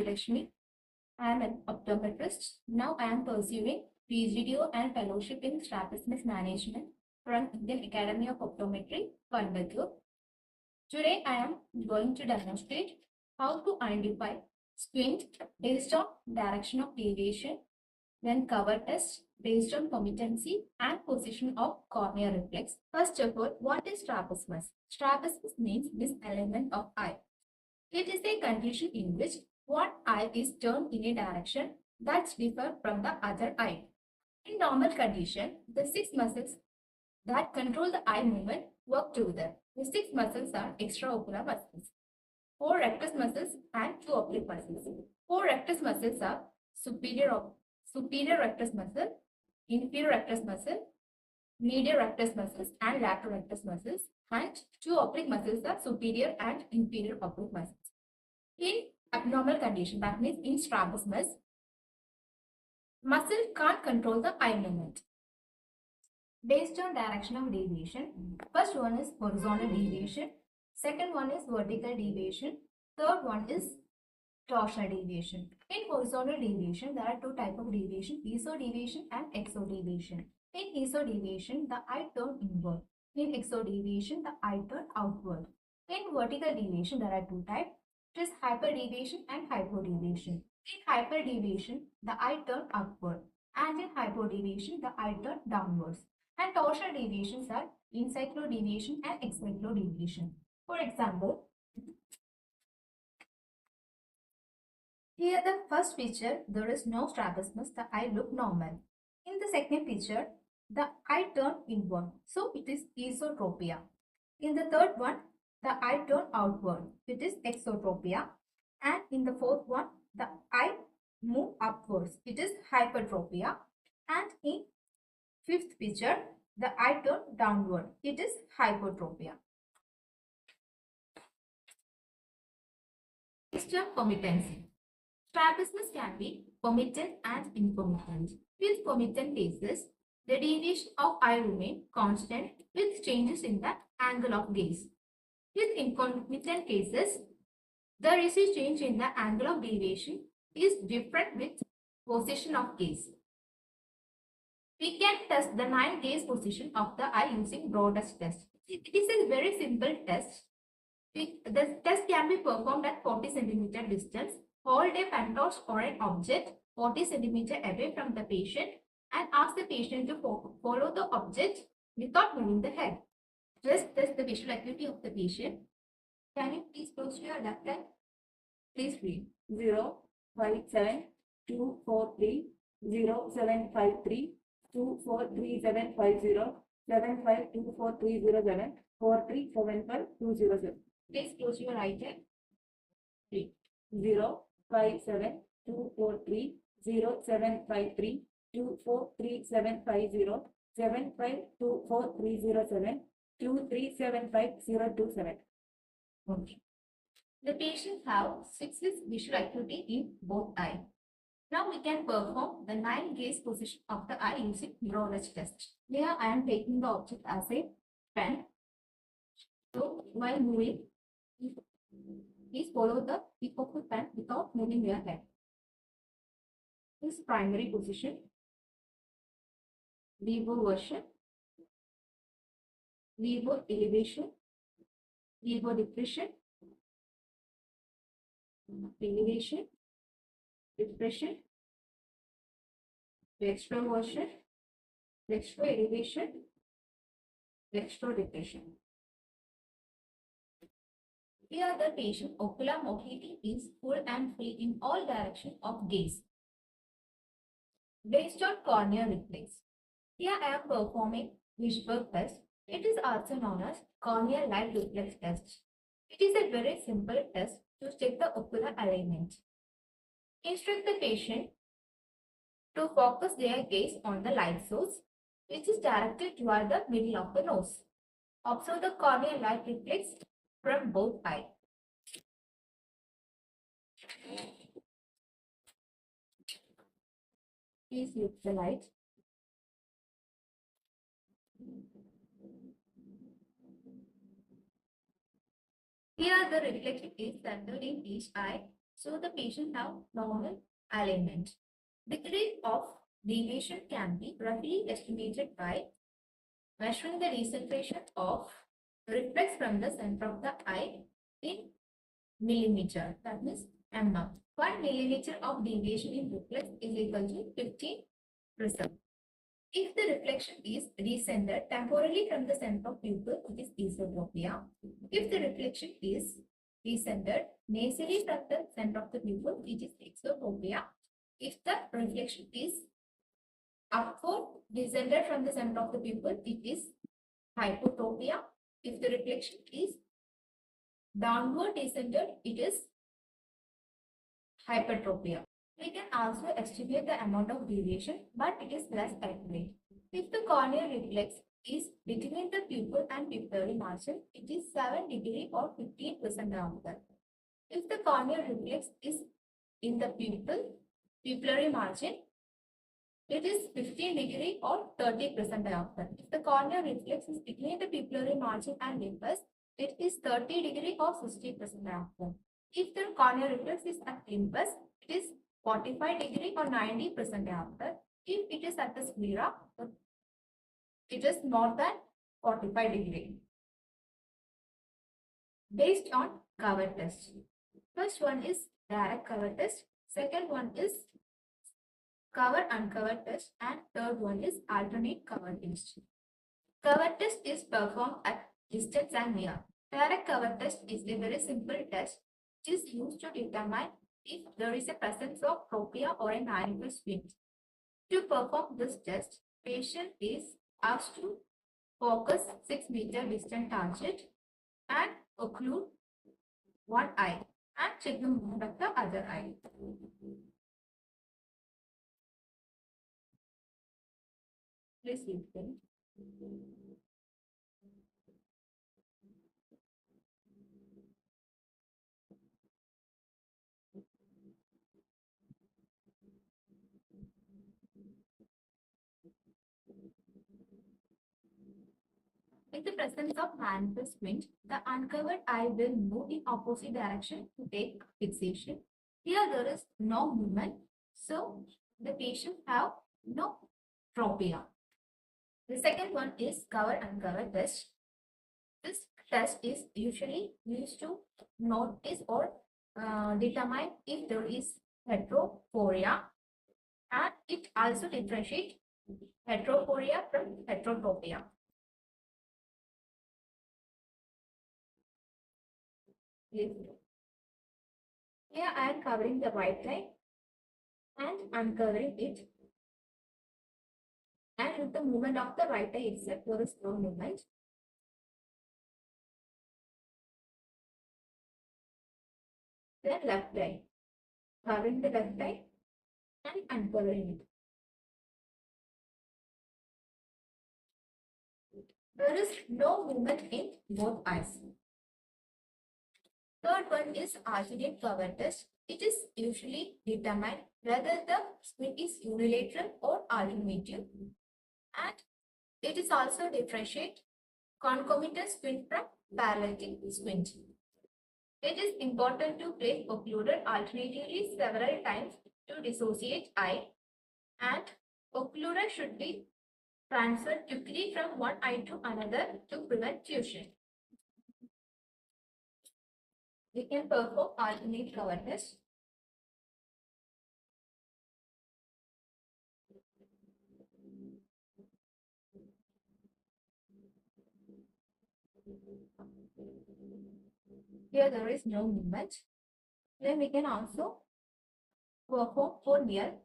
Sreelakshmi. I am an optometrist. Now I am pursuing PGDO and fellowship in Strabismus management from Indian Academy of Optometry, Coimbatore. Today I am going to demonstrate how to identify squint based on direction of deviation, then cover test based on committancy and position of cornea reflex. First of all, what is strabismus? Strabismus means misalignment of eye. It is a condition in which one eye is turned in a direction that's different from the other eye. In normal condition, the six muscles that control the eye movement work together. The six muscles are extraocular muscles, four rectus muscles and two oblique muscles. Four rectus muscles are superior rectus muscle, inferior rectus muscle, medial rectus muscles and lateral rectus muscles, and two oblique muscles are superior and inferior oblique muscles. In abnormal condition, that means in strabismus, muscle can't control the eye movement. Based on direction of deviation, first one is horizontal deviation, second one is vertical deviation, third one is torsional deviation. In horizontal deviation, there are two types of deviation, isodeviation and exodeviation. In isodeviation, the eye turns inward. In exodeviation, the eye turns outward. In vertical deviation, there are two types. It is hyperdeviation and hypodeviation. In hyperdeviation, the eye turns upward, and in hypodeviation, the eye turns downwards. And torsional deviations are encyclodeviation and excyclodeviation. For example, here the first picture, there is no strabismus, the eye look normal. In the second picture, the eye turn inward, so it is esotropia. In the third one, the eye turn outward, it is exotropia. And in the fourth one, the eye move upwards, it is hypertropia. And in fifth picture, the eye turn downward, it is hypertropia. Next one, committancy. Strabismus can be committant and incomittant. With committant cases, the deviation of eye remain constant with changes in the angle of gaze. With incomittant cases, there is a change in the angle of deviation is different with position of gaze. We can test the 9 gaze position of the eye using broadest test. It is a very simple test. The test can be performed at 40 cm distance. Hold a pen torch or an object 40 cm away from the patient and ask the patient to follow the object without moving the head. Just test the visual acuity of the patient. Can you please close to your left eye? Please read 0, 5, 7, 2, 4, 3, 0, 7, 5, 3, 2, 4, 3, 7, 5, 0, 7, 5, 2, 4, 3, 0, 7, 4, 3, 7, 5, 2, 0, 7. Please close your right eye. 3, 0, 5, 7, 2, 4, 3, 0, 7, 5, 3, 2, 4, 3, 7, 5, 0, 7, 5, 2, 4, 3, 0, 7, 2, 3, 7, 5, 0, 2, 7. Okay. The patient have 6 visual acuity in both eyes. Now we can perform the 9 gaze position of the eye using mirrorless test. Here I am taking the object as a pen. So while moving, please follow the tip of the pen without moving your head. This is primary position, levo version, levo elevation, levo depression, elevation, depression, dextro version, dextro elevation, dextro depression. Here the patient ocular motility is full and free in all directions of gaze. Based on corneal reflex. Here I am performing visual test. It is also known as corneal light reflex test. It is a very simple test to check the ocular alignment. Instruct the patient to focus their gaze on the light source, which is directed toward the middle of the nose. Observe the corneal light reflex from both eyes. Please use the light. Here the reflection is centered in each eye, So the patient have normal alignment. Degree of deviation can be roughly estimated by measuring the decentration of reflex from the center of the eye in millimeter, that means mm. 1 millimeter of deviation in reflex is equal to 15 prism. If the reflection is descended temporally from the center of pupil, it is esotropia. If the reflection is descended nasally from the center of the pupil, it is exotropia. If the reflection is upward descended from the center of the pupil, it is hypotropia. If the reflection is downward descended, it is hypertropia. We can also estimate the amount of deviation, but it is less accurate. If the corneal reflex is between the pupil and pupillary margin, it is 7 degree or 15% diameter. If the corneal reflex is in the pupillary margin, it is 15 degree or 30% diameter. If the corneal reflex is between the pupillary margin and limbus, it is 30 degree or 60% diameter. If the corneal reflex is at limbus, it is 45 degree or 90% diameter. If it is at the sclera, it is more than 45 degree. Based on cover test. First one is direct cover test. Second one is cover uncover test, and third one is alternate cover test. Cover test is performed at distance and near. Direct cover test is a very simple test which is used to determine if there is a presence of tropia or a manifest squint. To perform this test, patient is asked to focus 6-meter distant target and occlude one eye and check the movement of the other eye. Please listen. In the presence of manifest squint, the uncovered eye will move in opposite direction to take fixation. Here there is no movement, so the patient have no tropia. The second one is cover uncover test. This test is usually used to notice or determine if there is heterophoria, and it also differentiates heterophoria from heterotropia. Here I am covering the right eye and uncovering it. And with the movement of the right eye itself, there is no movement. Then left eye, covering the left eye and uncovering it. There is no movement in both eyes. Third one is alternate cover test. It is usually determined whether the squint is unilateral or alternative, and it is also differentiate concomitant squint from paralytic squint. It is important to place occluder alternatively several times to dissociate eye, and occluder should be transferred quickly from one eye to another to prevent fusion. We can perform alternate cover test. Here there is no movement. Then we can also perform for near.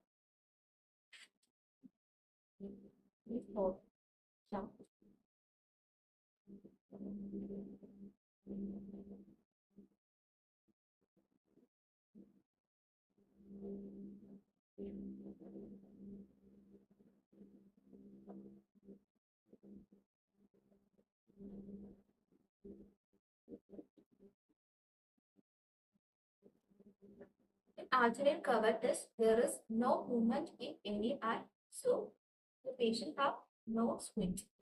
Before jump. In alternate cover test, there is no movement in any eye, so the patient have no squint.